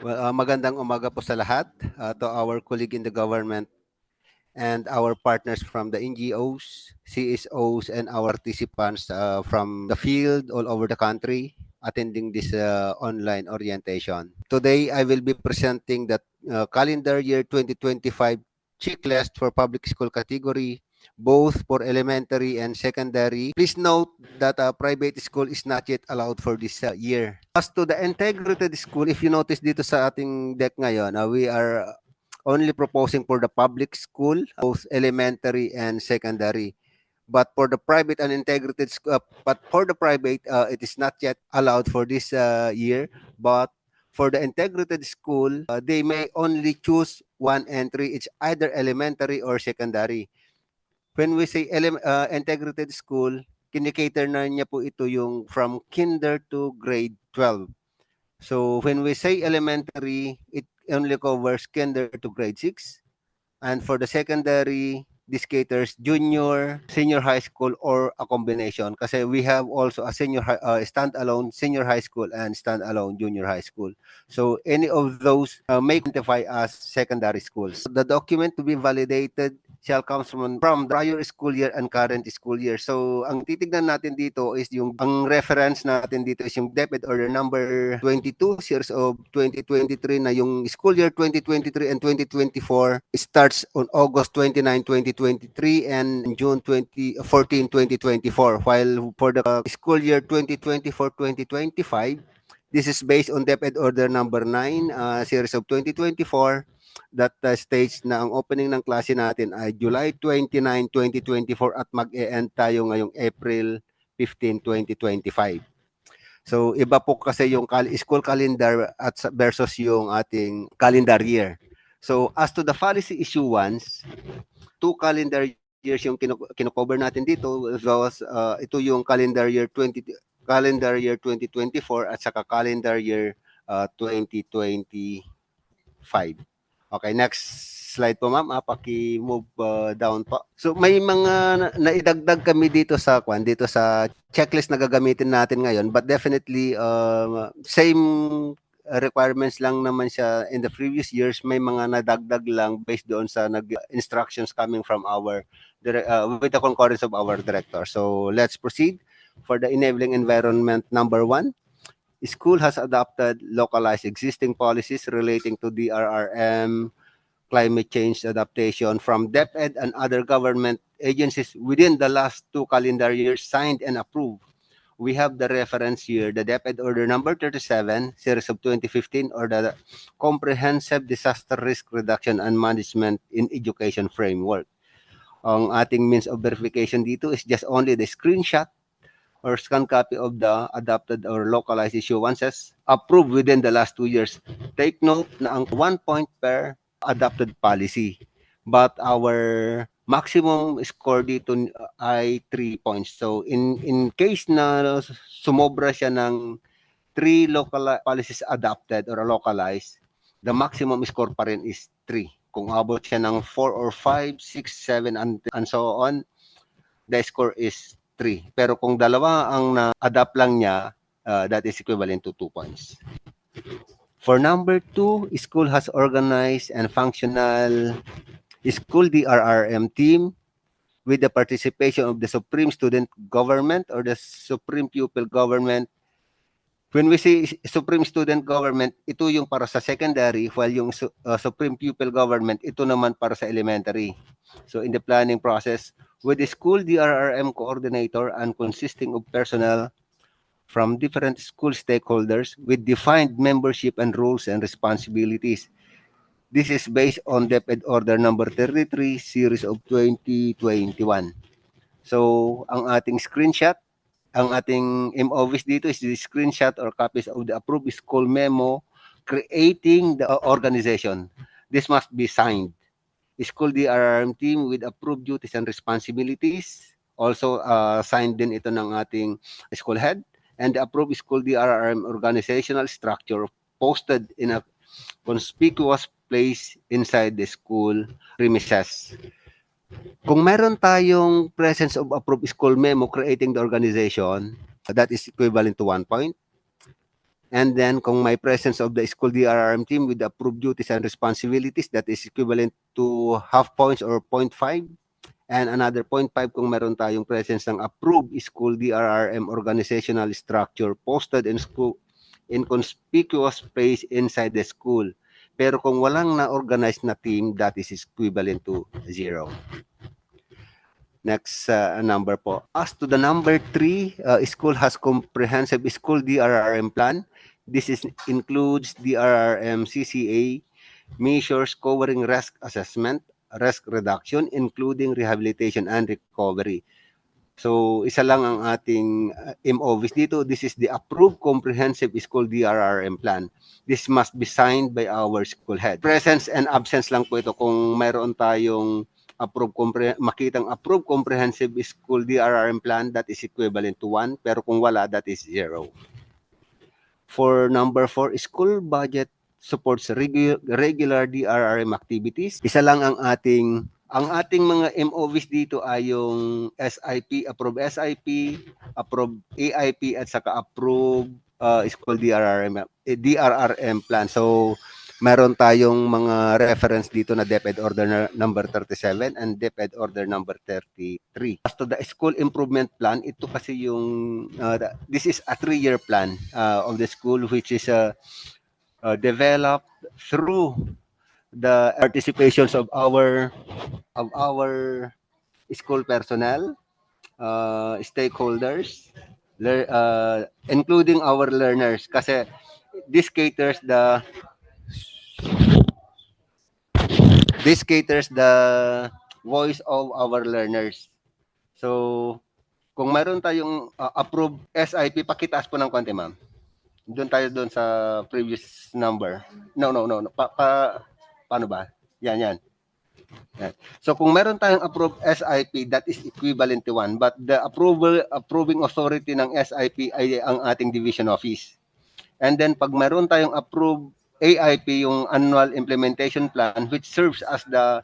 Well, magandang umaga po sa lahat, to our colleague in the government and our partners from the NGOs, CSOs, and our participants from the field all over the country attending this online orientation. Today, I will be presenting the calendar year 2025 checklist for public school category, both for elementary and secondary. Please note that private school is not yet allowed for this year. As to the integrated school, if you notice dito sa ating deck ngayon, we are only proposing for the public school, both elementary and secondary. But for the private and integrated school, but for the private, it is not yet allowed for this year. But for the integrated school, they may only choose one entry. It's either elementary or secondary. When we say integrated school, kinikater na niya po ito yung from kinder to grade 12. So when we say elementary, it only covers kinder to grade 6. And for the secondary, this caters junior, senior high school, or a combination. Kasi we have also a standalone senior high school and standalone junior high school. So any of those may quantify as secondary schools. The document to be validated shall come from the prior school year and current school year. So ang titignan natin dito is ang reference natin dito is yung DepEd Order number 22 series of 2023 na yung school year 2023 and 2024 starts on August 29, 2023 and June 14, 2024. While for the school year 2024-2025, this is based on DepEd Order number 9 series of 2024 that states na ang opening ng klase natin ay July 29, 2024 at mag-e-end tayo ngayong April 15, 2025. So iba po kasi yung school calendar at versus yung ating calendar year. So as to the policy issuance, 2 calendar years yung kino-cover natin dito. Those, ito yung calendar year 2024 at saka calendar year 2025. Okay, next slide po ma'am. Paki-move down po. So may mga naidagdag kami dito sa checklist na gagamitin natin ngayon, but definitely same requirements lang naman siya in the previous years. May mga nadagdag lang based doon sa instructions coming from our with the concurrence of our director. So let's proceed for the enabling environment number 1. School has adopted localized existing policies relating to DRRM, climate change adaptation from DepEd and other government agencies within the last 2 calendar years signed and approved. We have the reference here, the DepEd Order number 37, series of 2015, or the Comprehensive Disaster Risk Reduction and Management in Education Framework. Ang ating means of verification dito is just only the screenshot or scan copy of the adopted or localized issuances approved within the last 2 years. Take note na ang 1 point per adopted policy. But our maximum score dito ay 3 points. So in case na sumobra siya ng 3 local policies adopted or localized, the maximum score pa rin is 3. Kung abot siya ng 4 or 5, 6, 7, and so on, the score is 3. Pero kung dalawa ang na-adapt lang niya, that is equivalent to 2 points. For number 2, school has organized and functional school DRRM team with the participation of the Supreme Student Government or the Supreme Pupil Government. When we say Supreme Student Government, ito yung para sa secondary, while yung Supreme Pupil Government, ito naman para sa elementary. So in the planning process, with the school DRRM coordinator and consisting of personnel from different school stakeholders with defined membership and rules and responsibilities. This is based on DepEd Order number 33, series of 2021. So, ang ating screenshot, ang ating MOVs dito is the screenshot or copies of the approved school memo creating the organization. This must be signed. School DRRM team with approved duties and responsibilities. Also, signed din ito ng ating school head and the approved school DRRM organizational structure posted in a conspicuous place inside the school premises. Kung meron tayong presence of approved school memo creating the organization, that is equivalent to 1 point. And then kung may presence of the school DRRM team with the approved duties and responsibilities, that is equivalent to half points or 0.5. And another 0.5 kung meron tayong presence ng approved school DRRM organizational structure posted in school in conspicuous place inside the school. Pero kung walang na-organized na team, that is equivalent to 0. Next number po. As to the number 3, school has comprehensive school DRRM plan. Includes DRRM CCA measures covering risk assessment, risk reduction, including rehabilitation and recovery. So, isa lang ang ating MOVs dito. This is the approved comprehensive school DRRM plan. This must be signed by our school head. Presence and absence lang po ito kung mayroon tayong makitang approved comprehensive school DRRM plan, that is equivalent to 1. Pero kung wala, that is 0. For number 4, school budget supports regular DRRM activities. Isa lang ang ating mga MOVs dito ay yung SIP, approved SIP, approved AIP, at saka approved school DRRM plan. So, meron tayong mga reference dito na DepEd Order number 37 and DepEd Order number 33. As to the school improvement plan, ito kasi yung, this is a 3-year plan of the school, which is developed through the participations of our school personnel, stakeholders, including our learners. Kasi this caters the voice of our learners. So, kung mayroon tayong approved SIP, pakitaas po ng konti, ma'am. Doon tayo doon sa previous number. No. Paano ba? Yan. So, kung meron tayong approved SIP, that is equivalent to 1. But the approving authority ng SIP ay ang ating division office. And then, pag meron tayong approved AIP, yung annual implementation plan, which serves as the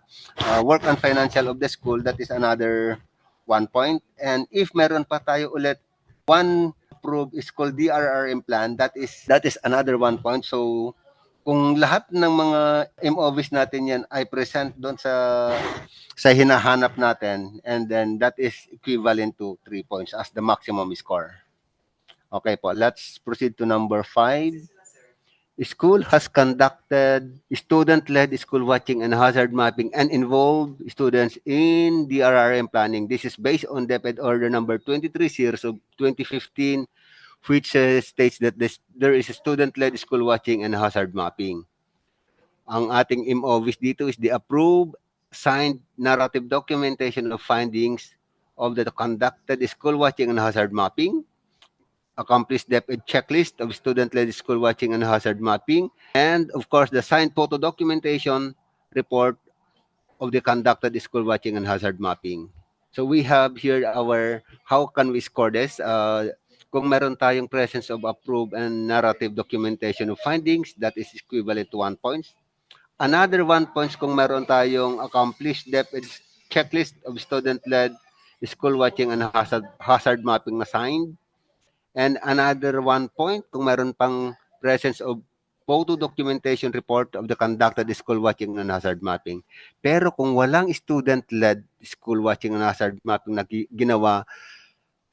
work and financial of the school, that is another 1 point. And if meron pa tayo ulit one approved school DRRM plan, that is another 1 point. So, kung lahat ng mga MOVs natin yan ay present doon sa hinahanap natin, and then that is equivalent to 3 points as the maximum score. Okay po, let's proceed to number 5. School has conducted student-led school watching and hazard mapping and involved students in DRRM planning. This is based on DepEd Order number 23 series of 2015, which states that there is a student-led school watching and hazard mapping. Ang ating MOVs dito is the approved signed narrative documentation of findings of the conducted school watching and hazard mapping, accomplished DepEd checklist of student-led school watching and hazard mapping, and of course the signed photo documentation report of the conducted school watching and hazard mapping. So we have here how can we score this? Kung meron tayong presence of approved and narrative documentation of findings, that is equivalent to 1 point. Another 1 point kung meron tayong accomplished DepEd checklist of student-led school watching and hazard mapping na signed. And another 1 point kung meron pang presence of photo documentation report of the conducted school watching and hazard mapping. Pero kung walang student-led school watching and hazard mapping na ginawa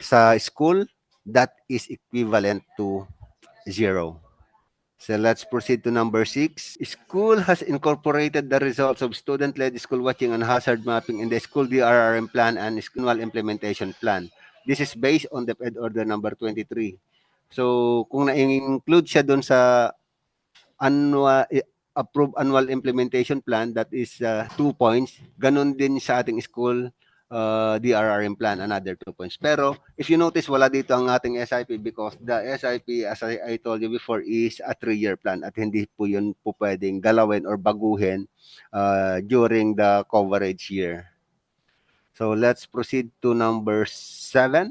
sa school, that is equivalent to 0. So let's proceed to number 6. School has incorporated the results of student-led school watching and hazard mapping in the school DRRM plan and annual implementation plan. This is based on the DepEd Order number 23. So, kung na-include siya doon sa approved annual implementation plan, that is 2 points. Ganon din sa ating school DRRM plan, another 2 points. Pero, if you notice, wala dito ang ating SIP because the SIP, as I told you before, is a 3-year plan at hindi po yun po pwedeng galawin or baguhin during the coverage year. So, let's proceed to number 7.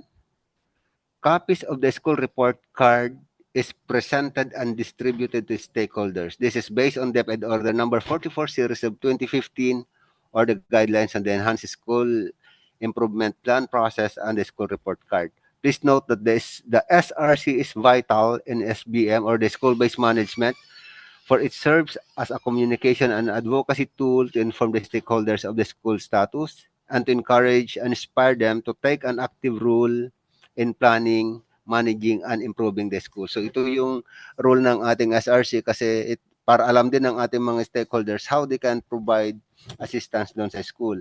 Copies of the school report card is presented and distributed to stakeholders. This is based on DepEd Order number 44 series of 2015 or the guidelines on the enhanced school improvement plan process and the school report card. Please note that the SRC is vital in SBM, or the school-based management, for it serves as a communication and advocacy tool to inform the stakeholders of the school status and to encourage and inspire them to take an active role in planning, managing, and improving the school. So ito yung role ng ating SRC, kasi para alam din ng ating mga stakeholders how they can provide assistance doon sa school.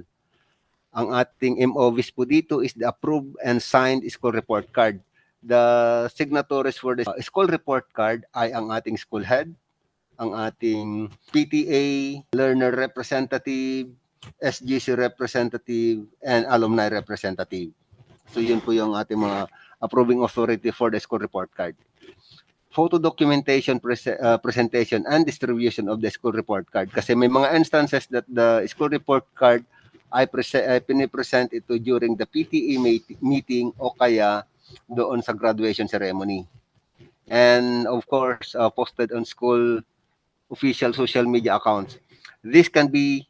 Ang ating MOVs po dito is the approved and signed school report card. The signatories for the school report card ay ang ating school head, ang ating PTA, learner representative, SGC representative, and alumni representative. So yun po yung ating mga approving authority for the school report card. Photo documentation, presentation, and distribution of the school report card. Kasi may mga instances that the school report card ay pinipresent ito during the PTA meeting o kaya doon sa graduation ceremony. And of course, posted on school official social media accounts. This can be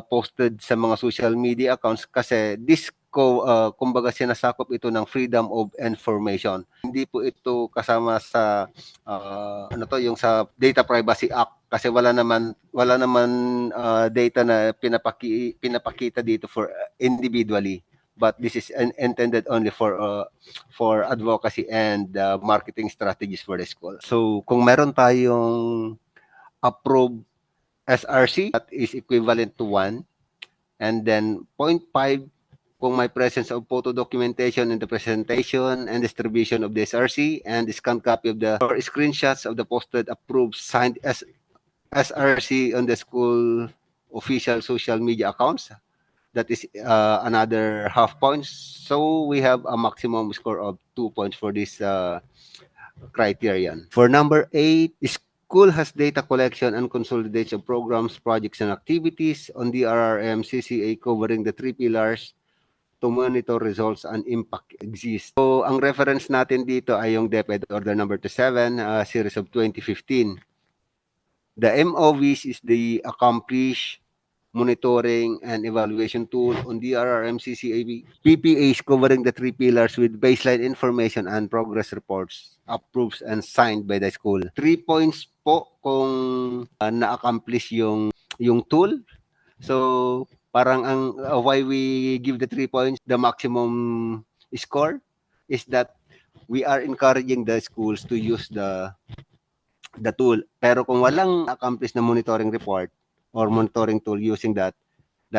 posted sa mga social media accounts kasi kumbaga sinasakop ito ng freedom of information. Hindi po ito kasama sa yung sa Data Privacy Act, kasi wala naman data na pinapakita dito for individually, but this is intended only for advocacy and marketing strategies for the school. So kung meron tayong approved SRC, that is equivalent to 1. And then 0.5 kung may presence of photo documentation in the presentation and distribution of the SRC, and the scanned copy of the or screenshots of the posted approved signed SRC on the school official social media accounts. That is another half points. So we have a maximum score of 2 points for this criterion. For number 8, school has data collection and consolidation of programs, projects, and activities on the RRM CCA covering the 3 pillars to monitor results and impact exist. So, ang reference natin dito ay yung DepEd Order number 27, series of 2015. The MOVs is the Accomplish Monitoring and Evaluation Tool on DRRM CCA PPAs covering the 3 pillars with baseline information and progress reports approved and signed by the school. 3 points po kung na-accomplish yung tool. So, parang ang why we give the 3 points, the maximum score, is that we are encouraging the schools to use the tool. Pero kung walang accomplished na monitoring report or monitoring tool using that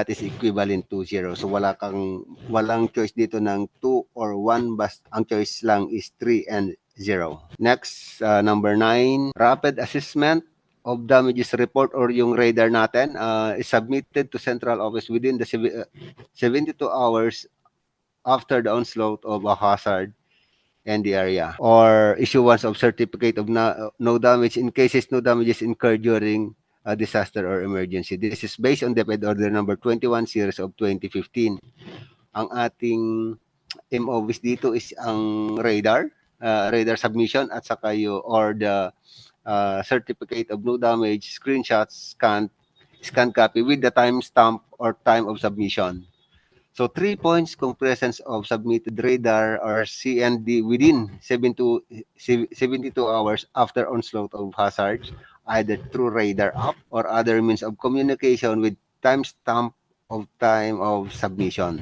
is equivalent to 0. So walang choice dito ng 2 or 1, basta ang choice lang is 3 and 0. Next, number 9, rapid assessment of damages report or yung radar natin is submitted to central office within the 72 hours after the onslaught of a hazard in the area, or issuance of certificate of no damage in cases no damages incurred during a disaster or emergency. This is based on DepEd Order number 21 series of 2015. Ang ating MOVs dito is ang radar submission at saka or the certificate of no damage, screenshots, scan copy with the timestamp or time of submission. So 3 points kung presence of submitted radar or CND within 72 hours after onslaught of hazards, either through radar app or other means of communication with timestamp of time of submission.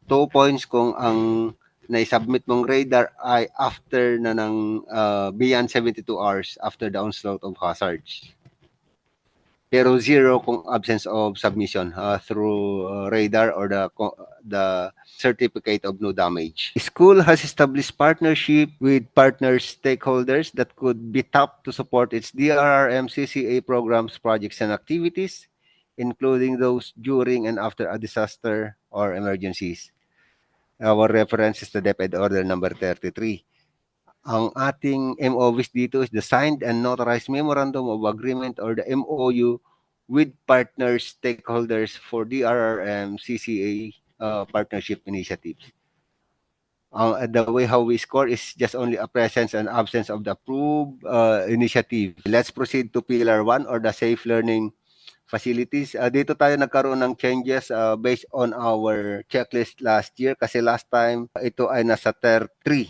2 points kung ang na-submit mong radar ay after na ng beyond 72 hours after the onslaught of hazards. Pero 0 kung absence of submission through radar or the certificate of no damage. School has established partnership with partner stakeholders that could be tapped to support its DRRM CCA programs, projects, and activities, including those during and after a disaster or emergencies. Our reference is the DepEd Order number 33. Ang ating MOVs dito is the signed and notarized Memorandum of Agreement or the MOU with partner stakeholders for DRRM CCA partnership initiatives. The way how we score is just only a presence and absence of the approved initiative. Let's proceed to Pillar 1 or the Safe Learning facilities. Dito tayo nagkaroon ng changes based on our checklist last year kasi last time ito ay nasa tier 3.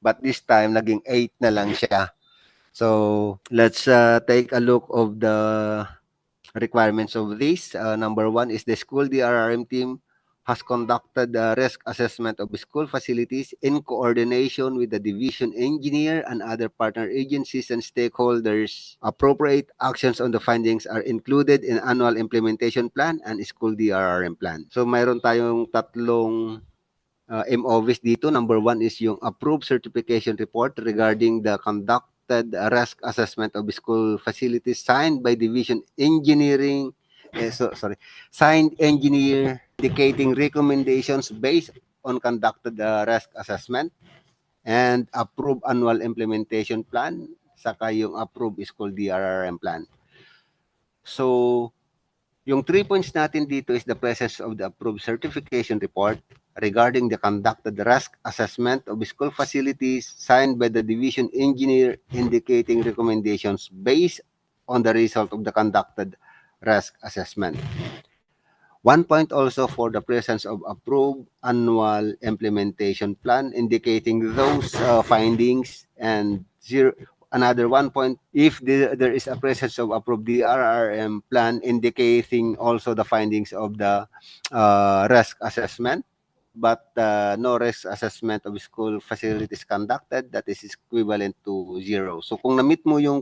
But this time naging 8 na lang siya. So let's take a look of the requirements of this. Number 1 is the school DRRM team has conducted the risk assessment of school facilities in coordination with the division engineer and other partner agencies and stakeholders. Appropriate actions on the findings are included in annual implementation plan and school DRRM plan. So mayroon tayong tatlong MOVs dito. Number 1 is yung approved certification report regarding the conducted risk assessment of school facilities signed by division engineering signed engineer indicating recommendations based on conducted risk assessment and approved annual implementation plan saka yung approved school DRRM plan. So yung 3 points natin dito is the presence of the approved certification report regarding the conducted risk assessment of school facilities signed by the division engineer indicating recommendations based on the result of the conducted risk assessment. 1 point also for the presence of approved annual implementation plan indicating those findings, and another 1 point if there is a presence of approved DRRM plan indicating also the findings of the risk assessment, but no risk assessment of school facilities conducted, that is equivalent to 0. So kung na-meet mo yung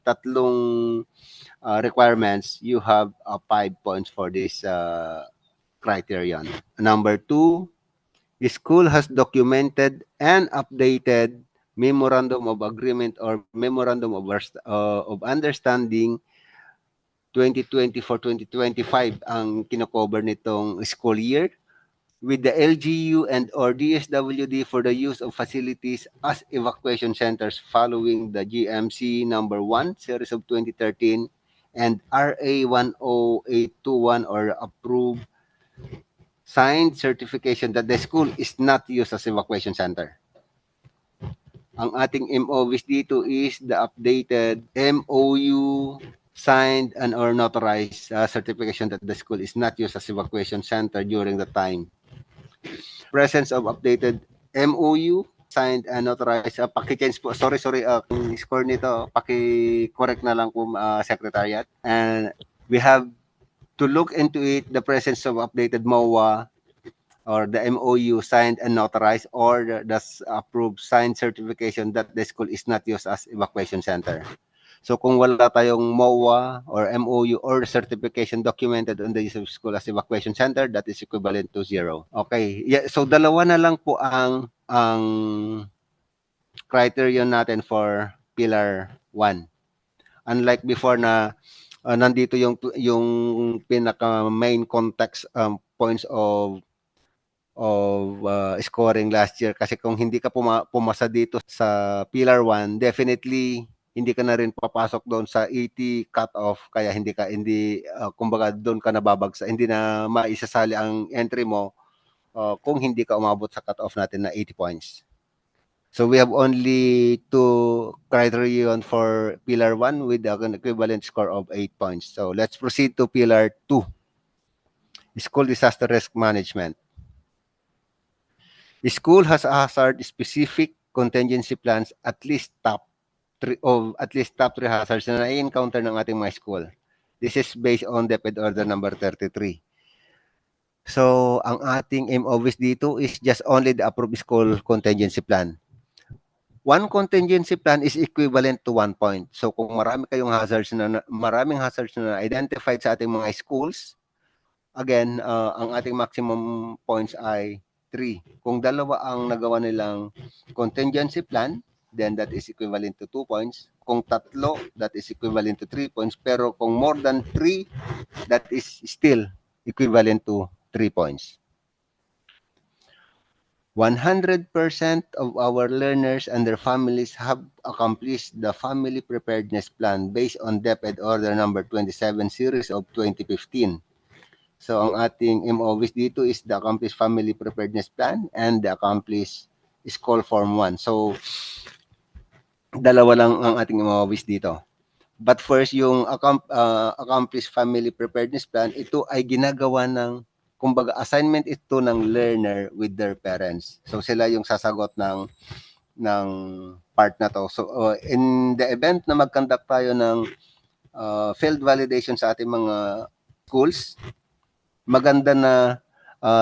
tatlong requirements, you have 5 points for this criterion. Number 2, the school has documented and updated Memorandum of Agreement or Memorandum of Understanding 2024-2025 ang kinocover nitong school year with the LGU and or DSWD for the use of facilities as evacuation centers following the GMC number 1 series of 2013 and RA 10821 or approved signed certification that the school is not used as evacuation center. Ang ating MOVs dito is the updated MOU signed and or notarized certification that the school is not used as evacuation center during the time. Presence of updated MOU signed and notarized. Paki-change po. Sorry. Score nito. Paki-correct na lang po, Secretariat. And we have to look into it, the presence of updated MOA or the MOU signed and notarized or the approved signed certification that the school is not used as evacuation center. So kung wala tayong MOA or MOU or certification documented on the use of school as evacuation center, that is equivalent to 0. Okay. Yeah, so dalawa na lang po ang criterion natin for Pillar 1. Unlike before na nandito yung pinaka main context points of scoring last year, kasi kung hindi ka pumasa dito sa Pillar 1, definitely hindi ka na rin papasok doon sa 80 cut-off, kaya kumbaga doon ka nababagsak, hindi na maisasali ang entry mo kung hindi ka umabot sa cut-off natin na 80 points. So we have only 2 criterion for Pillar 1 with an equivalent score of 8 points. So let's proceed to Pillar 2, School Disaster Risk Management. The school has a hazard-specific contingency plans at least top 3 hazards na na-encounter ng ating mga school. This is based on DepEd Order number 33. So, ang ating MOVs dito is just only the approved school contingency plan. One contingency plan is equivalent to 1 point. So, kung maraming hazards na identified sa ating mga schools, again, ang ating maximum points ay 3. Kung dalawa ang nagawa nilang contingency plan, then that is equivalent to 2 points. Kung tatlo, that is equivalent to 3 points. Pero kung more than 3, that is still equivalent to 3 points. 100% of our learners and their families have accomplished the Family Preparedness Plan based on DepEd Order number 27 series of 2015. So, ang ating MOVs dito is the Accomplished Family Preparedness Plan and the Accomplished School Form 1. So, dalawa lang ang ating MOVs dito. But first, yung accomplished family preparedness plan, ito ay ginagawa ng, kumbaga, assignment ito ng learner with their parents. So sila yung sasagot ng part na to. So in the event na mag-conduct tayo ng field validation sa ating mga schools, maganda na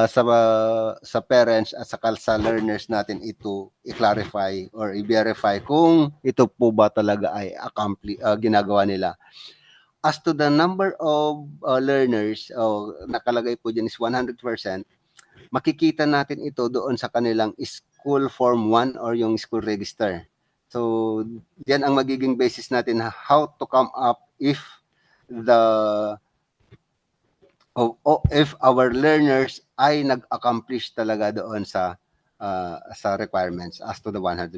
sa parents at sa learners natin ito i-clarify or i-verify kung ito po ba talaga ay ginagawa nila. As to the number of learners, nakalagay po dyan is 100%, makikita natin ito doon sa kanilang school form 1 or yung school register. So, yan ang magiging basis natin how to come up if if our learners ay nag-accomplish talaga doon sa requirements as to the 100%.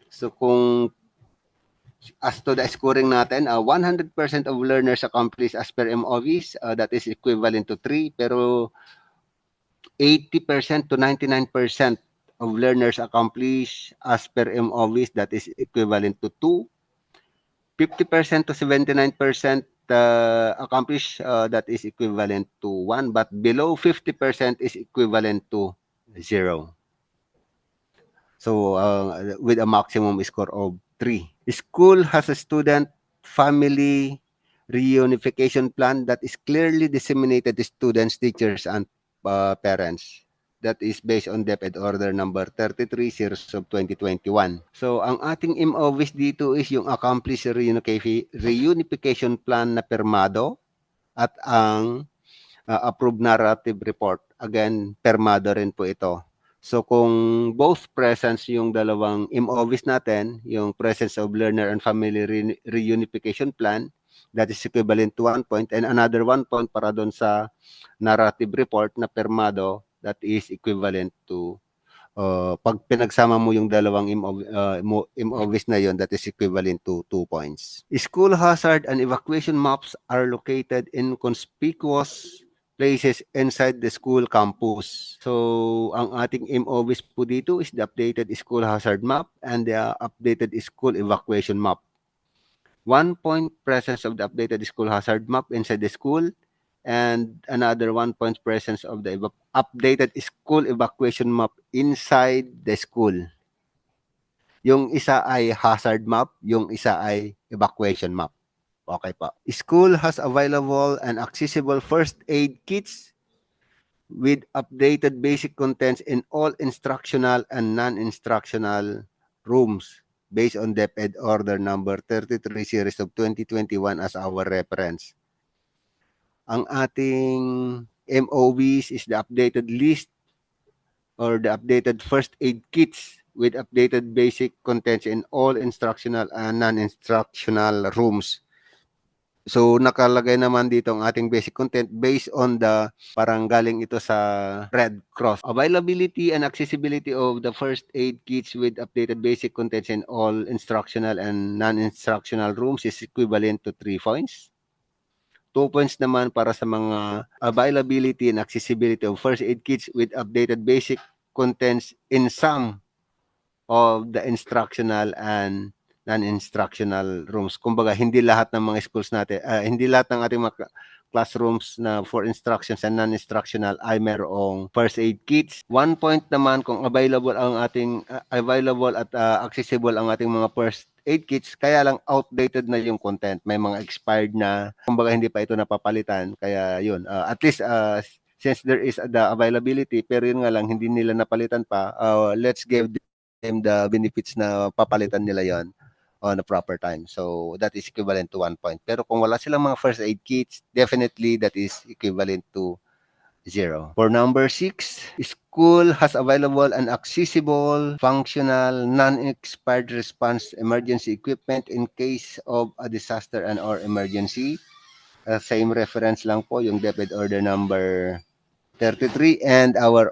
So kung as to the scoring natin, 100% of learners accomplish as per MOVs, that is equivalent to 3, pero 80% to 99% of learners accomplish as per MOVs, that is equivalent to 2. 50% to 79% accomplish, that is equivalent to 1, but below 50% is equivalent to 0. So with a maximum score of 3. School has a student family reunification plan that is clearly disseminated to students, teachers, and parents. That is based on DepEd Order number 33 series of 2021. So, ang ating MOVs dito is yung Accomplished Reunification Plan na permado at ang approved narrative report. Again, permado rin po ito. So, kung both presence yung dalawang MOVs natin, yung presence of learner and family reunification plan, that is equivalent to 1 point, and another 1 point para doon sa narrative report na permado, that is equivalent to pag pinagsama mo yung dalawang MOVs na yon, that is equivalent to 2 points. School hazard and evacuation maps are located in conspicuous places inside the school campus. So, ang ating MOVs po dito is the updated school hazard map and the updated school evacuation map. 1 point presence of the updated school hazard map inside the school, and another 1 point presence of the updated school evacuation map inside the school. Yung isa ay hazard map, yung isa ay evacuation map. Okay pa. School has available and accessible first aid kits with updated basic contents in all instructional and non-instructional rooms based on DepEd Order number 33 series of 2021 as our reference. Ang ating MOVs is the updated list or the updated first aid kits with updated basic contents in all instructional and non-instructional rooms. So, nakalagay naman dito ang ating basic content based on the, parang galing ito sa Red Cross. Availability and accessibility of the first aid kits with updated basic contents in all instructional and non-instructional rooms is equivalent to 3 points. 2 points naman para sa mga availability and accessibility of first aid kits with updated basic contents in some of the instructional and non-instructional rooms. Kumbaga, hindi lahat ng mga schools natin, hindi lahat ng ating mga classrooms na for instructions and non-instructional ay mayroong first aid kits. 1 point naman kung available ang ating available at accessible ang ating mga first aid kits, kaya lang outdated na yung content. May mga expired na, kumbaga hindi pa ito napapalitan. Kaya yun, at least since there is the availability, pero yun nga lang, hindi nila napalitan pa, let's give them the benefits na papalitan nila yon on a proper time. So, that is equivalent to 1 point. Pero kung wala silang mga first aid kits, definitely that is equivalent to 0. For number 6, school has available and accessible, functional, non-expired response emergency equipment in case of a disaster and or emergency. Same reference lang po, yung DepEd Order number 33 and our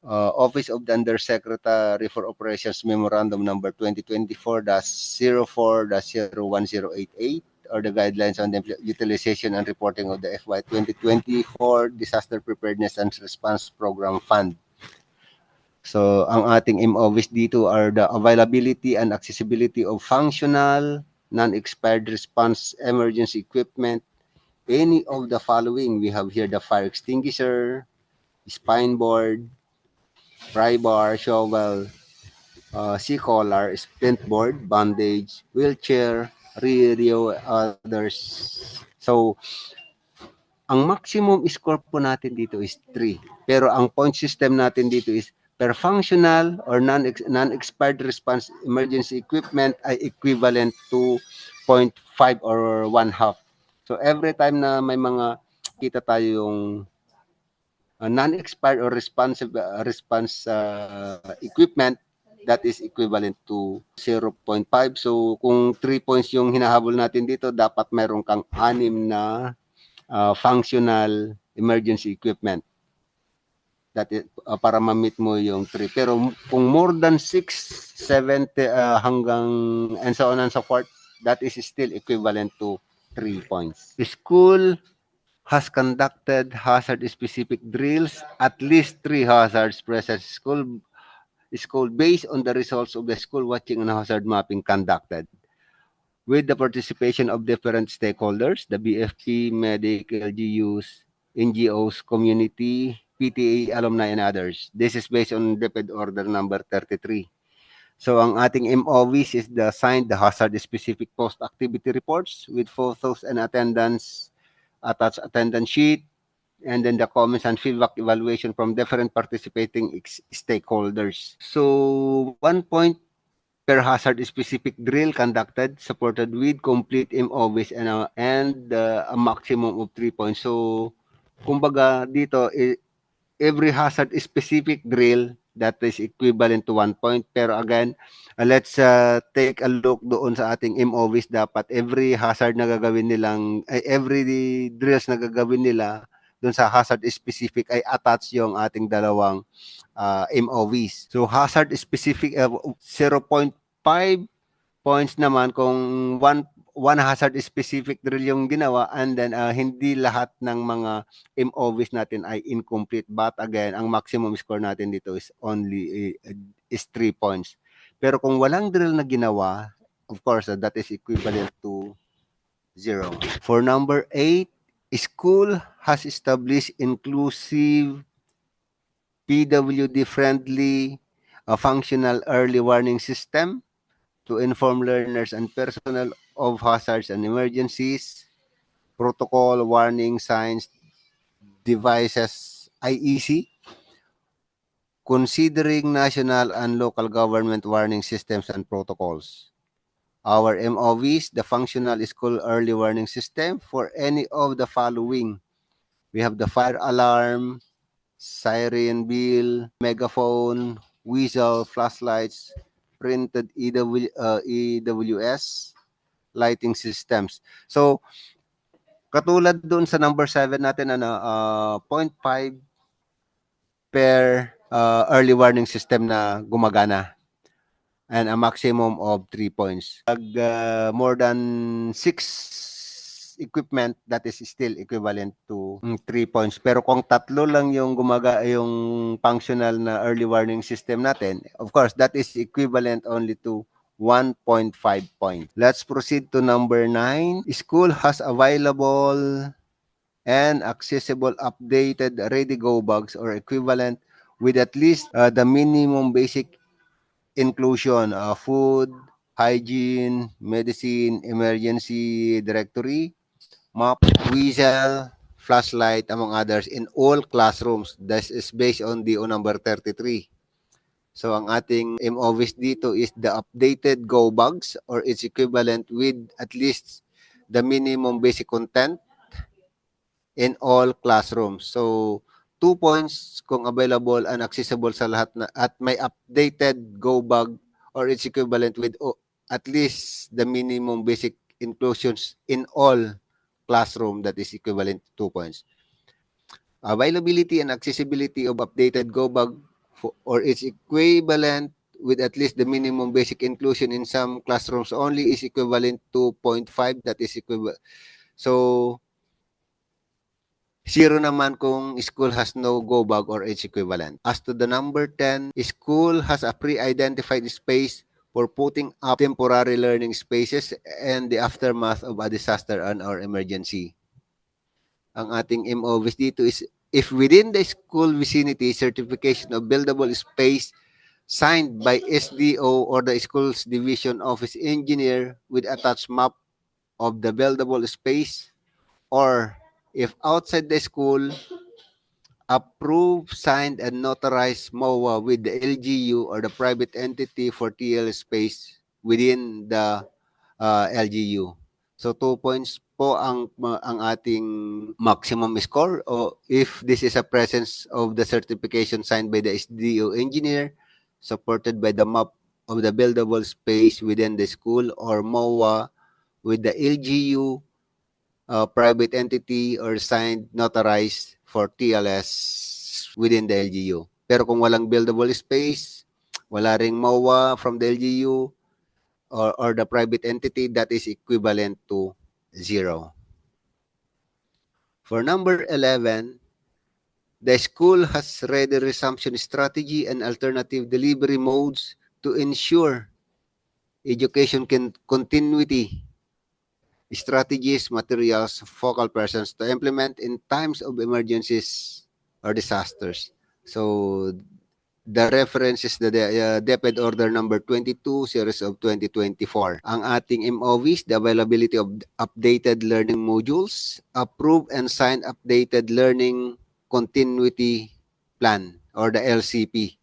Office of the Undersecretary for Operations Memorandum number 2024-04-01088 or the guidelines on the utilization and reporting of the FY 2024 Disaster Preparedness and Response Program Fund. So, ang ating MOVs dito are the availability and accessibility of functional, non-expired response emergency equipment, any of the following. We have here the fire extinguisher, spine board, pry bar, shovel, C-collar, splint board, bandage, wheelchair, radio, others. So, ang maximum score po natin dito is 3. Pero ang point system natin dito is per functional or non-expired response emergency equipment ay equivalent to 0.5 or 1 half. So every time na may mga kita tayo yung non-expired or response equipment, that is equivalent to 0.5. So kung 3 points yung hinahabol natin dito, dapat mayroon kang 6 na functional emergency equipment that is, para ma-meet mo yung 3. Pero kung more than 6, 7 hanggang and so on and so forth, that is still equivalent to 3 points. The school has conducted hazard-specific drills, at least 3 hazards present school based on the results of the school watching and hazard mapping conducted with the participation of different stakeholders, the BFP, medical LGUs, NGOs, community, PTA, alumni, and others. This is based on DepEd Order number 33. So ang ating MOVs is the hazard-specific post-activity reports with photos and attendance, attached attendance sheet, and then the comments and feedback evaluation from different participating stakeholders. So 1 point per hazard specific drill conducted, supported with complete MOVs and a maximum of 3 points. So, kumbaga dito, every hazard specific drill that is equivalent to 1 point. Pero again, let's take a look doon sa ating MOVs. Dapat every hazard na gagawin nilang, every drills na gagawin nila doon sa hazard specific ay attach yung ating dalawang MOVs. So hazard specific 0.5 points naman kung one hazard specific drill yung ginawa, and then hindi lahat ng mga MOVs natin ay incomplete, but again ang maximum score natin dito is only is 3 points. Pero kung walang drill na ginawa, of course that is equivalent to 0. For number 8, school has established inclusive PWD friendly functional early warning system to inform learners and personnel of hazards and emergencies, protocol, warning signs, devices, IEC, considering national and local government warning systems and protocols. Our MOVs, the functional school early warning system for any of the following. We have the fire alarm, siren bell, megaphone, whistle, flashlights, printed EWS, lighting systems. So, katulad doon sa number 7 natin, 0.5 per early warning system na gumagana and a maximum of 3 points. More than 6 equipment, that is still equivalent to 3 points. Pero kung tatlo lang yung yung functional na early warning system natin, of course, that is equivalent only to 1.5 points. Let's proceed to number 9. School has available and accessible updated ready go bags or equivalent with at least the minimum basic inclusion, food, hygiene, medicine, emergency directory, map, whistle, flashlight, among others, in all classrooms. This is based on DO number 33. So, ang ating MOVs dito is the updated go bags or its equivalent with at least the minimum basic content in all classrooms. So, 2 points kung available and accessible sa lahat na, at may updated go bag or its equivalent with at least the minimum basic inclusions in all classroom, that is equivalent to 2 points. Availability and accessibility of updated go bag or its equivalent with at least the minimum basic inclusion in some classrooms only is equivalent to 0.5, that is equivalent. So 0 naman kung school has no go bag or its equivalent. As to the number 10, school has a pre-identified space for putting up temporary learning spaces and the aftermath of a disaster or emergency. Ang ating MOVs dito is if within the school vicinity, certification of buildable space signed by SDO or the school's division office engineer with attached map of the buildable space, or if outside the school, approved, signed, and notarized MOA with the LGU or the private entity for TL space within the LGU. So 2 points po ang ating maximum score, o if this is a presence of the certification signed by the SDO engineer supported by the map of the buildable space within the school, or MOA with the LGU private entity or signed notarized for TLS within the LGU. Pero kung walang buildable space, wala ring MOA from the LGU or the private entity, that is equivalent to 0. For number 11, the school has ready resumption strategy and alternative delivery modes to ensure education continuity, strategies, materials, focal persons to implement in times of emergencies or disasters. So the reference is the DepEd Order number 22, series of 2024. Ang ating MOVs, the availability of updated learning modules, approve and sign updated learning continuity plan or the LCP.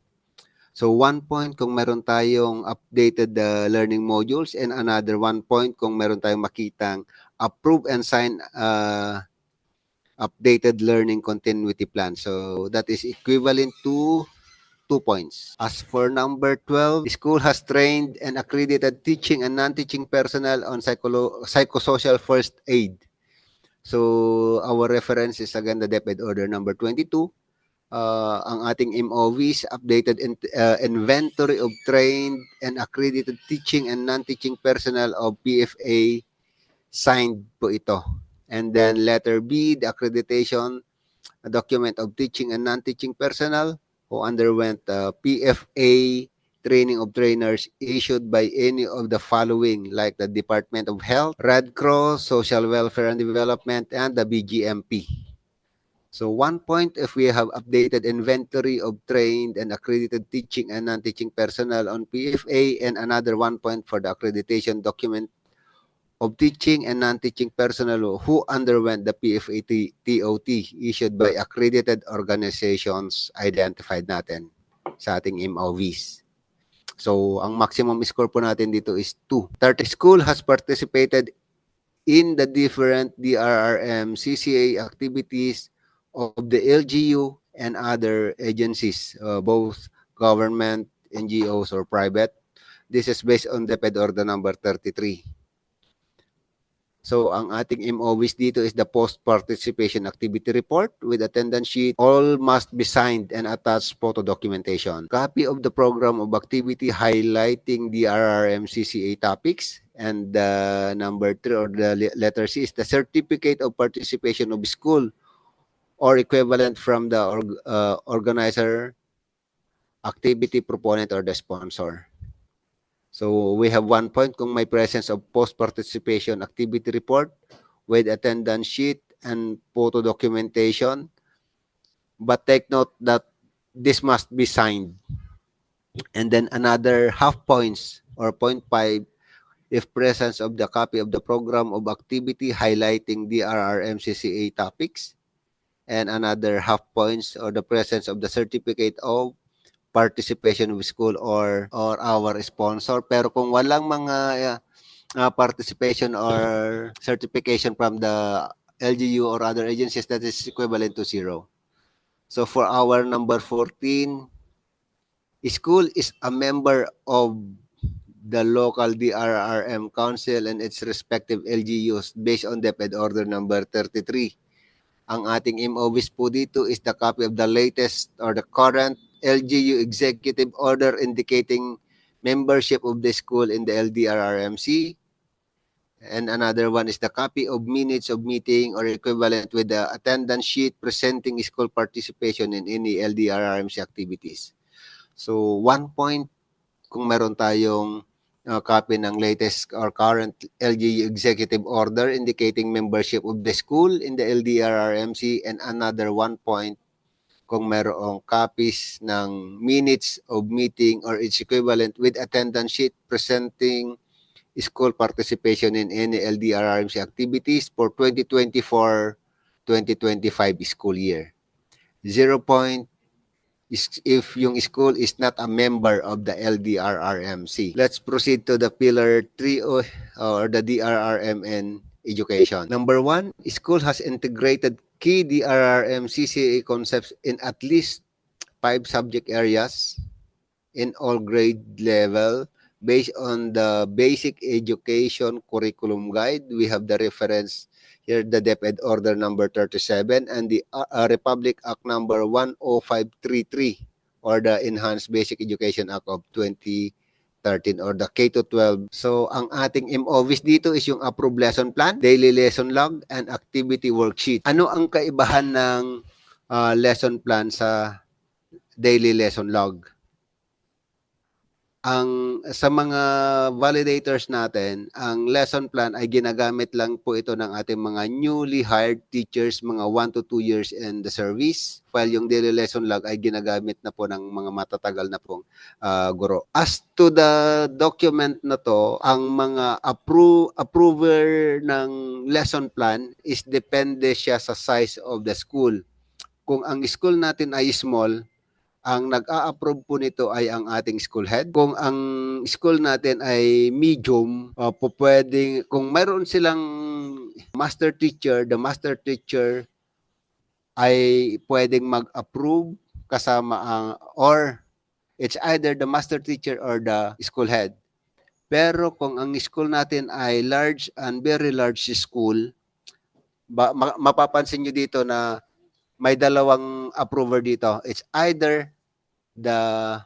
So 1 point kung meron tayong updated learning modules, and another 1 point kung meron tayong makitang approve and sign updated learning continuity plan. So that is equivalent to 2 points. As for number 12, the school has trained and accredited teaching and non-teaching personnel on psychosocial first aid. So our reference is again the DepEd Order number 22. Ang ating MOVs, updated inventory of trained and accredited teaching and non-teaching personnel of PFA, signed po ito. And then letter B, the accreditation a document of teaching and non-teaching personnel who underwent PFA training of trainers issued by any of the following, like the Department of Health, Red Cross, Social Welfare and Development, and the BGMP. So 1 point if we have updated inventory of trained and accredited teaching and non-teaching personnel on PFA, and another 1 point for the accreditation document of teaching and non-teaching personnel who underwent the PFA TOT issued by accredited organizations identified natin sa ating MOVs. So, ang maximum score po natin dito is 2. 30 school has participated in the different DRRM CCA activities of the LGU and other agencies, both government, NGOs, or private. This is based on DepEd Order number 33. So, ang ating MOVs dito is the post-participation activity report with attendance sheet. All must be signed and attached photo documentation. Copy of the program of activity highlighting the RRMCCA topics. And number 3 or the letter C is the certificate of participation of school or equivalent from the organizer, activity proponent, or the sponsor. So we have 1 point kung may presence of post-participation activity report with attendance sheet and photo documentation. But take note that this must be signed. And then another half points or 0.5 if presence of the copy of the program of activity highlighting the RRMCCA topics. And another half points or the presence of the certificate of participation with school or our sponsor. Pero kung walang mga participation or certification from the LGU or other agencies, that is equivalent to 0. So for our number 14, school is a member of the local DRRM Council and its respective LGUs based on DepEd Order number 33. Ang ating MOVs po dito is the copy of the latest or the current LGU executive order indicating membership of the school in the LDRRMC. And another one is the copy of minutes of meeting or equivalent with the attendance sheet presenting school participation in any LDRRMC activities. So 1 point kung meron tayong copy ng latest or current LGU executive order indicating membership of the school in the LDRRMC, and another 1 point kung mayroong copies ng minutes of meeting or its equivalent with attendance sheet presenting school participation in any LDRRMC activities for 2024-2025 school year. 0 point if yung school is not a member of the LDRRMC. Let's proceed to the pillar 3 or the DRRMN education. Number 1, school has integrated key DRRM CCA concepts in at least 5 subject areas in all grade level based on the basic education curriculum guide. We have the reference here, the DepEd Order number 37 and the Republic Act number 10533 or the Enhanced Basic Education Act of 2013 or the K-12. So, ang ating MOVs dito is yung approved lesson plan, daily lesson log, and activity worksheet. Ano ang kaibahan ng lesson plan sa daily lesson log? Ang sa mga validators natin, ang lesson plan ay ginagamit lang po ito ng ating mga newly hired teachers, mga 1 to 2 years in the service, while yung daily lesson log ay ginagamit na po ng mga matatagal na pong guro. As to the document na to, ang mga approver ng lesson plan is depende siya sa size of the school. Kung ang school natin ay small, ang nag-a-approve po nito ay ang ating school head. Kung ang school natin ay medium, pwedeng, kung mayroon silang master teacher, the master teacher ay pwedeng mag-approve kasama ang, or it's either the master teacher or the school head. Pero kung ang school natin ay large and very large school, mapapansin nyo dito na may dalawang approver dito. It's either the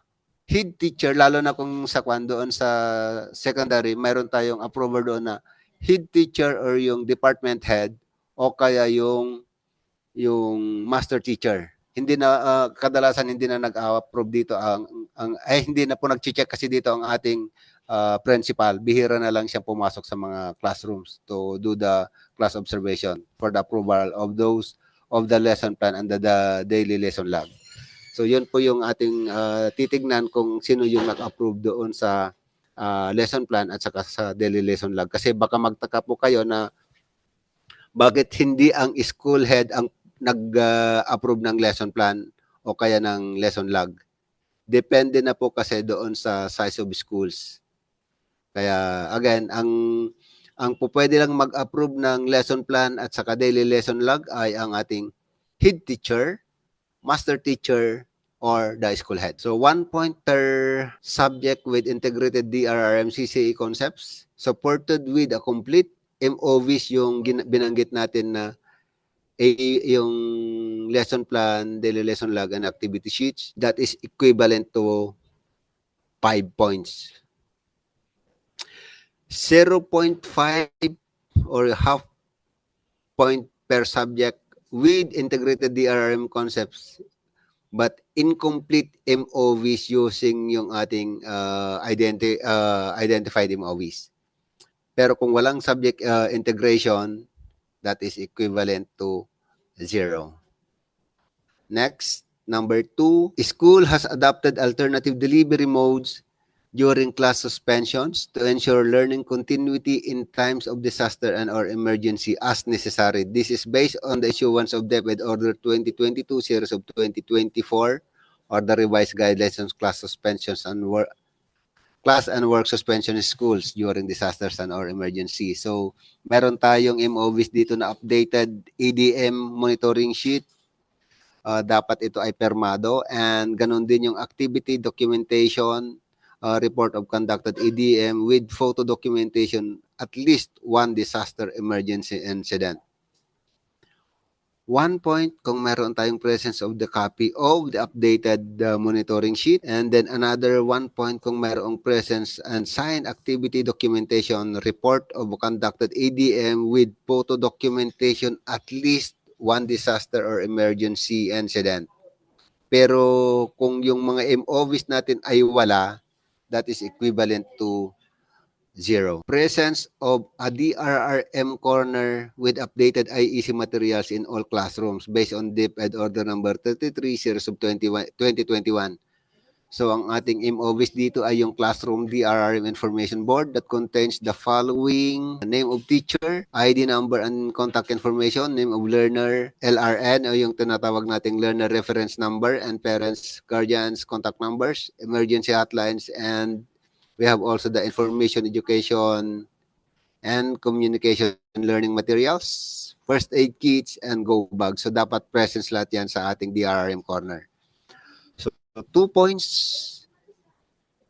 head teacher, lalo na kung sa doon sa secondary, mayroon tayong approver doon na head teacher or yung department head o kaya yung master teacher. Hindi na kadalasan hindi na nag-approve dito hindi na po nag-check kasi dito ang ating principal. Bihira na lang siyang pumasok sa mga classrooms to do the class observation for the approval of those of the lesson plan and the daily lesson log. So yun po yung ating titignan kung sino yung nag-approve doon sa lesson plan at saka sa daily lesson log. Kasi baka magtaka po kayo na bakit hindi ang school head ang nag-approve ng lesson plan o kaya ng lesson log. Depende na po kasi doon sa size of schools. Kaya again, ang po pwede lang mag-approve ng lesson plan at saka daily lesson log ay ang ating head teacher, master teacher, or the school head. So 1 point per subject with integrated DRRM CCA concepts supported with a complete MOVs yung binanggit natin na yung lesson plan, daily lesson log, and activity sheets. That is equivalent to 5 points. 0.5 or half point per subject with integrated DRRM concepts but incomplete MOVs using yung ating identified MOVs. Pero kung walang subject integration, that is equivalent to 0. Next, number 2, school has adopted alternative delivery modes during class suspensions to ensure learning continuity in times of disaster and or emergency as necessary. This is based on the issuance of DepEd Order 2022 series of 2024 or the revised guidelines on class suspensions and work suspension in schools during disasters and or emergency. So, meron tayong MOVs dito na updated EDM monitoring sheet. Dapat ito ay permado, and ganun din yung activity documentation, report of conducted EDM with photo documentation at least one disaster emergency incident. 1 point kung meron tayong presence of the copy of the updated monitoring sheet, and then another 1 point kung merong presence and signed activity documentation report of conducted EDM with photo documentation at least one disaster or emergency incident. Pero kung yung mga MOVs natin ay wala, that is equivalent to 0. Presence of a DRRM corner with updated IEC materials in all classrooms based on DepEd Order Number 33 Series of 2021. So ang ating MOVs dito ay yung Classroom DRRM Information Board that contains the following: name of teacher, ID number and contact information, name of learner, LRN o yung tinatawag nating learner reference number, and parents, guardians, contact numbers, emergency hotlines, and we have also the information, education, and communication learning materials, first aid kits, and go bags. So dapat presence lahat yan sa ating DRRM corner. So 2 points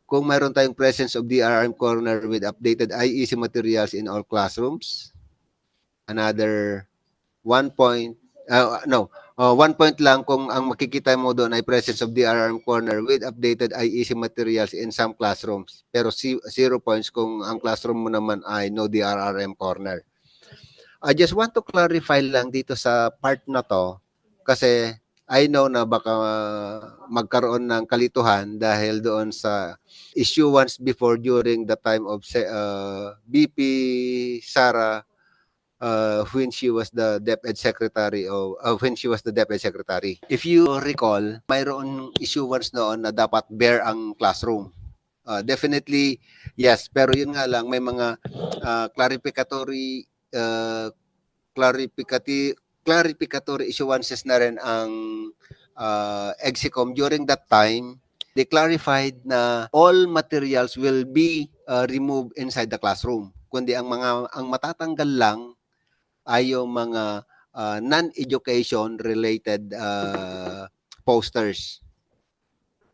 kung mayroon tayong presence of DRRM corner with updated IEC materials in all classrooms. Another 1 point, 1 point lang kung ang makikita mo doon ay presence of DRRM corner with updated IEC materials in some classrooms. Pero 0 points kung ang classroom mo naman ay no DRRM corner. I just want to clarify lang dito sa part na to kasi I know na baka magkaroon ng kalituhan dahil doon sa issuance before during the time of BP Sara when she was the DepEd secretary when she was the DepEd secretary. If you recall, mayroon issuance noon na dapat bare ang classroom. Definitely yes, pero yun nga lang may mga clarificatory issuances na rin ang EGSICOM during that time. They clarified na all materials will be removed inside the classroom. Kundi ang matatanggal lang ay yung mga non-education related posters.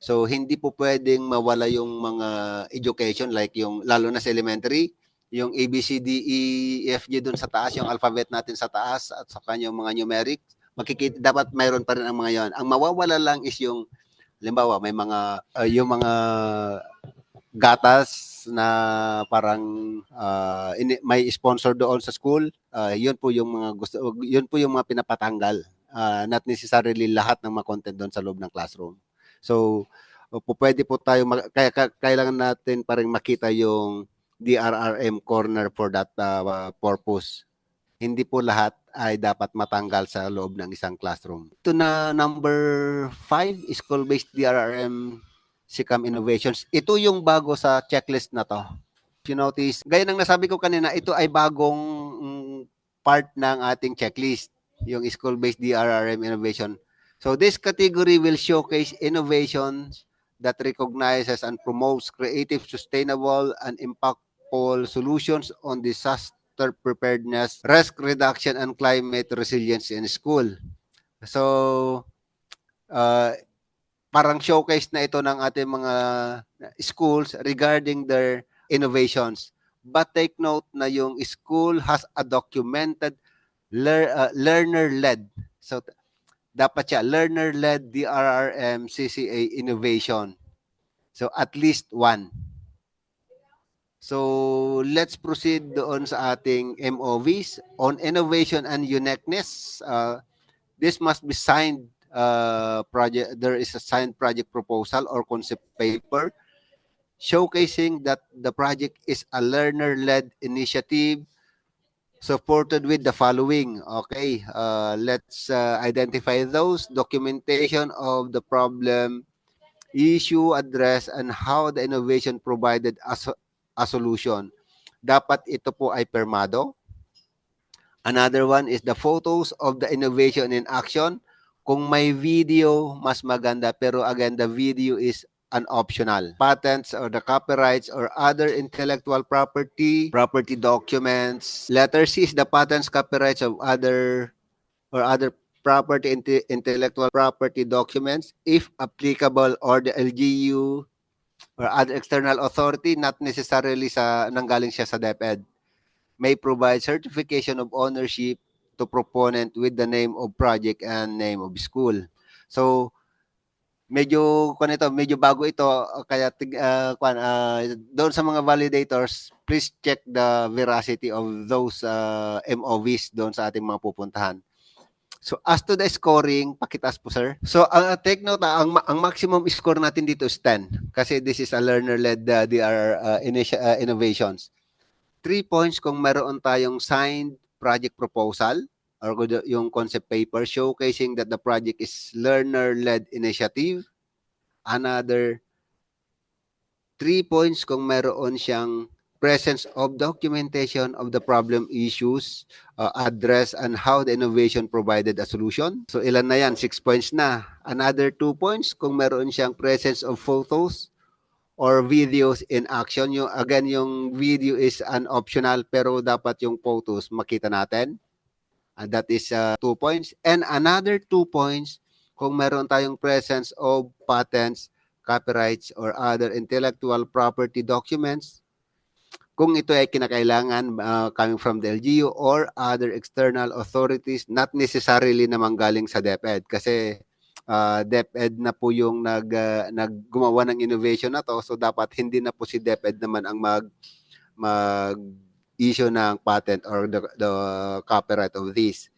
So hindi po pwedeng mawala yung mga education like yung lalo na sa elementary, yung A, B, C, D, E, F, G doon sa taas, yung alphabet natin sa taas at saka yung mga numeric, dapat mayroon pa rin ang mga yon. Ang mawawala lang is yung, halimbawa, may mga, yung mga gatas na parang may sponsor doon sa school, yun po yung mga yun po yung mga pinapatanggal. Not necessarily lahat ng mga content doon sa loob ng classroom. So, pwede po tayo, kailangan natin parang makita yung DRRM corner for that purpose. Hindi po lahat ay dapat matanggal sa loob ng isang classroom. Ito na number 5, school-based DRRM SICAM Innovations. Ito yung bago sa checklist na to. If you notice, gaya ng nasabi ko kanina, ito ay bagong part ng ating checklist, yung school-based DRRM Innovation. So this category will showcase innovations that recognizes and promotes creative, sustainable, and impactful solutions on disaster preparedness, risk reduction, and climate resilience in school. So, parang showcase na ito ng ating mga schools regarding their innovations. But take note na yung school has a documented learner-led. So, dapat siya, learner-led DRRM CCA innovation. So, at least one. So, let's proceed doon sa ating MOVs. On innovation and uniqueness, this must be signed project. There is a signed project proposal or concept paper showcasing that the project is a learner-led initiative supported with the following. Okay, let's identify those: documentation of the problem, issue address, and how the innovation provided a solution. Dapat ito po ay permado. Another one is the photos of the innovation in action. Kung may video, mas maganda. Pero again, the video is an optional. Patents or the copyrights or other intellectual property documents. Letter C is the patents, copyrights of other property, intellectual property documents, if applicable, or the LGU or other external authority, not necessarily nanggaling siya sa DepEd, may provide certification of ownership to proponent with the name of project and name of school. So, medyo bago ito, kaya doon sa mga validators, please check the veracity of those MOVs doon sa ating mga pupuntahan. So, as to the scoring, pakitaas po, sir. So, take note, ang maximum score natin dito is 10 kasi this is a learner-led DR innovations. 3 points kung meron tayong signed project proposal or yung concept paper showcasing that the project is learner-led initiative. Another 3 points kung meron siyang presence of documentation of the problem issues addressed and how the innovation provided a solution. So ilan na yan? 6 points na. Another 2 points kung meron siyang presence of photos or videos in action. Yung, again, yung video is an optional pero dapat yung photos makita natin. And that is 2 points. And another 2 points kung meron tayong presence of patents, copyrights, or other intellectual property documents. Kung ito ay kinakailangan coming from the LGU or other external authorities, not necessarily naman galing sa DepEd. Kasi DepEd na po yung naggumawa ng innovation na to, so dapat hindi na po si DepEd naman ang mag-issue ng patent or the copyright of this.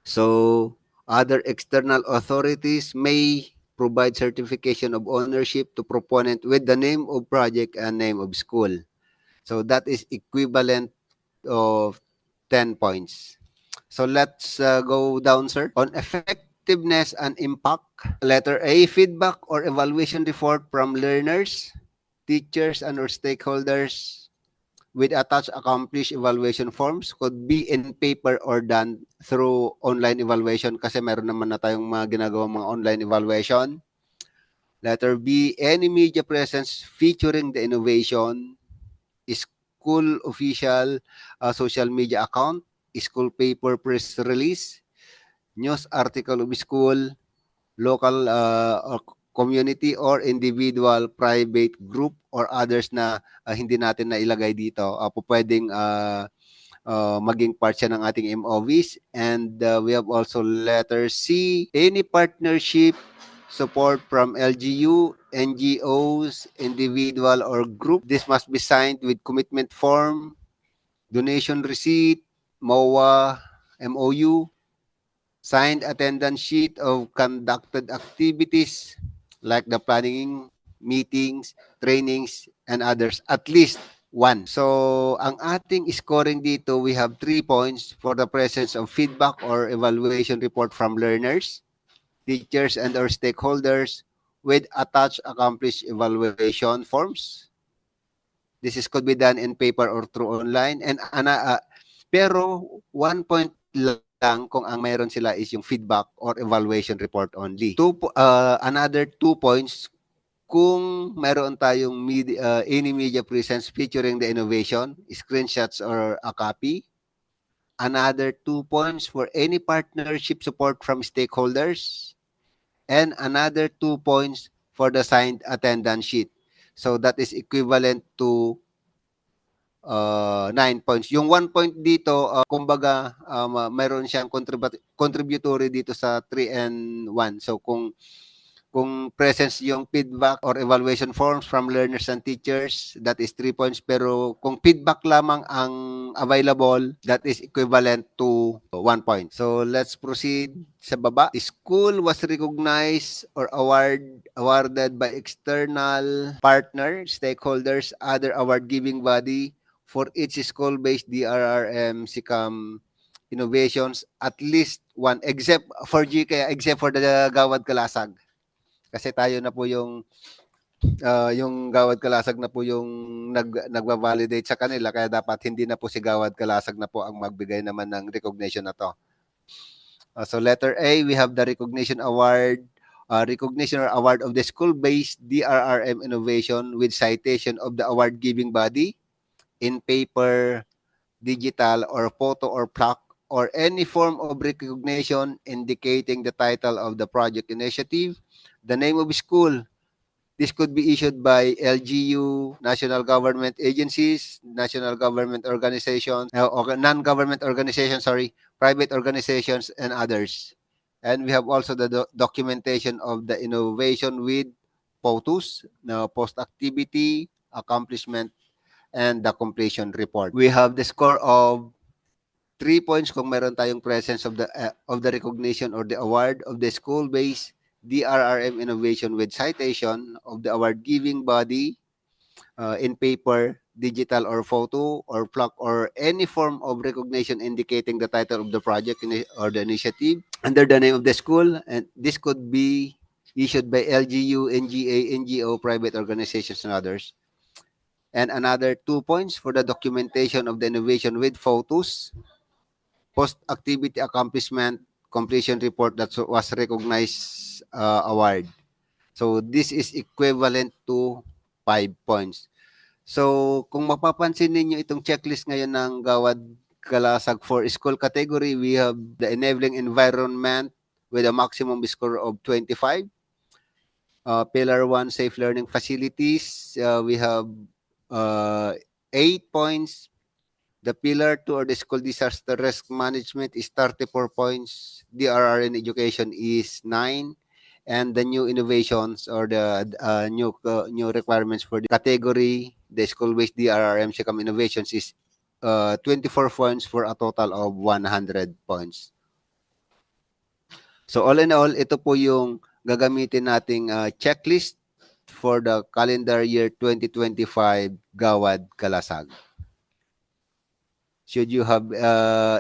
So other external authorities may provide certification of ownership to proponent with the name of project and name of school. So that is equivalent of 10 points. So let's go down, sir. On effectiveness and impact, letter A, feedback or evaluation report from learners, teachers, and or stakeholders with attached accomplished evaluation forms could be in paper or done through online evaluation kasi meron naman na tayong mga ginagawang mga online evaluation. Letter B, any media presence featuring the innovation, school official social media account, school paper press release, news article of school, local community or individual, private group or others na hindi natin na ilagay dito. Pwedeng maging part siya ng ating MOVs. And we have also letter C, any partnership support from LGU, NGOs, individual or group. This must be signed with commitment form, donation receipt, MOA, MOU, signed attendance sheet of conducted activities like the planning, meetings, trainings, and others, at least one. So, ang ating scoring dito, we have 3 points for the presence of feedback or evaluation report from learners, teachers, and or stakeholders with attached accomplished evaluation forms. This could be done in paper or through online. And pero 1 point lang kung ang mayroon sila is yung feedback or evaluation report only. Another 2 points kung mayroon tayong any media presence featuring the innovation, screenshots or a copy. Another 2 points for any partnership support from stakeholders. And another 2 points for the signed attendance sheet. So that is equivalent to 9 points. Yung 1 point dito, kumbaga, mayroon siyang contributory dito sa 3 and 1. So kung presence yung feedback or evaluation forms from learners and teachers, that is 3 points. Pero kung feedback lamang ang available, that is equivalent to 1 point. So let's proceed sa baba. School was recognized or awarded by external partner, stakeholders, other award-giving body for each school-based DRRM SICAM innovations, at least one, except for GK, except for the Gawad Kalasag. Kasi tayo na po yung Gawad Kalasag na po yung nagva-validate sa kanila, kaya dapat hindi na po si Gawad Kalasag na po ang magbigay naman ng recognition na to. So letter A, we have the recognition award, recognition or award of the school-based DRRM innovation with citation of the award-giving body in paper, digital, or photo or plaque, or any form of recognition indicating the title of the project initiative, the name of school. This could be issued by LGU, national government agencies, national government organizations, non-government organizations, private organizations, and others. And we have also the documentation of the innovation with photos, post-activity, accomplishment, and the completion report. We have the score of 3 points kung meron tayong presence of the recognition or the award of the school-based DRRM innovation with citation of the award-giving body in paper, digital or photo or plaque or any form of recognition indicating the title of the project or the initiative under the name of the school, and this could be issued by LGU, NGA, NGO, private organizations, and others. And another 2 points for the documentation of the innovation with photos, post-activity accomplishment, completion report that was recognized award. So this is equivalent to 5 points. So kung mapapansin ninyo itong checklist ngayon ng Gawad Kalasag for school category, we have the enabling environment with a maximum score of 25. Pillar 1, safe learning facilities, we have 8 points. The pillar 2 or the school disaster risk management is 34 points. DRR in education is 9. And the new innovations or the new requirements for the category, the school-based DRR MCCAM innovations is 24 points for a total of 100 points. So all in all, ito po yung gagamitin nating checklist for the calendar year 2025 Gawad Kalasag. Should you have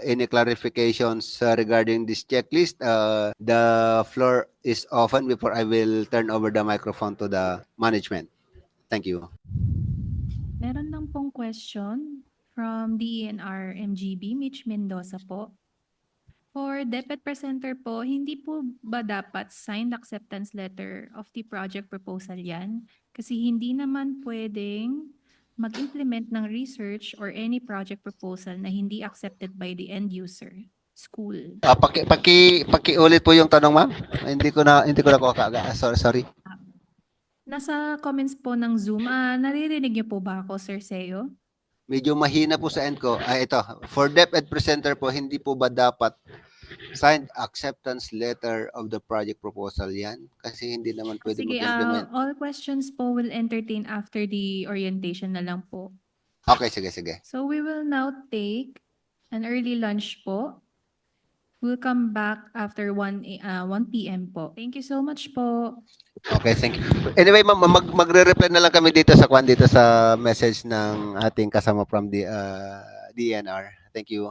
any clarifications regarding this checklist, the floor is open before I will turn over the microphone to the management. Thank you. Meron lang pong question from DENR MGB, Mitch Mendoza po. For DepEd presenter po, hindi po ba dapat signed acceptance letter of the project proposal yan? Kasi hindi naman pwedeng mag-implement ng research or any project proposal na hindi accepted by the end user, school. Paki-ulit po yung tanong, ma'am. Hindi ko na sorry. Nasa comments po ng Zoom, naririnig niyo po ba ako, Sir Seo? Medyo mahina po sa end ko. Ito, for DepEd presenter po, hindi po ba dapat signed acceptance letter of the project proposal yan? Kasi hindi naman pwede Sige, mag-implement. all questions po will entertain after the orientation na lang po. Okay, sige. So we will now take an early lunch po. We'll come back after 1 p.m. po. Thank you so much po. Okay, thank you. Anyway, ma'am, magre-reply na lang kami dito sa message ng ating kasama from the DNR. Thank you.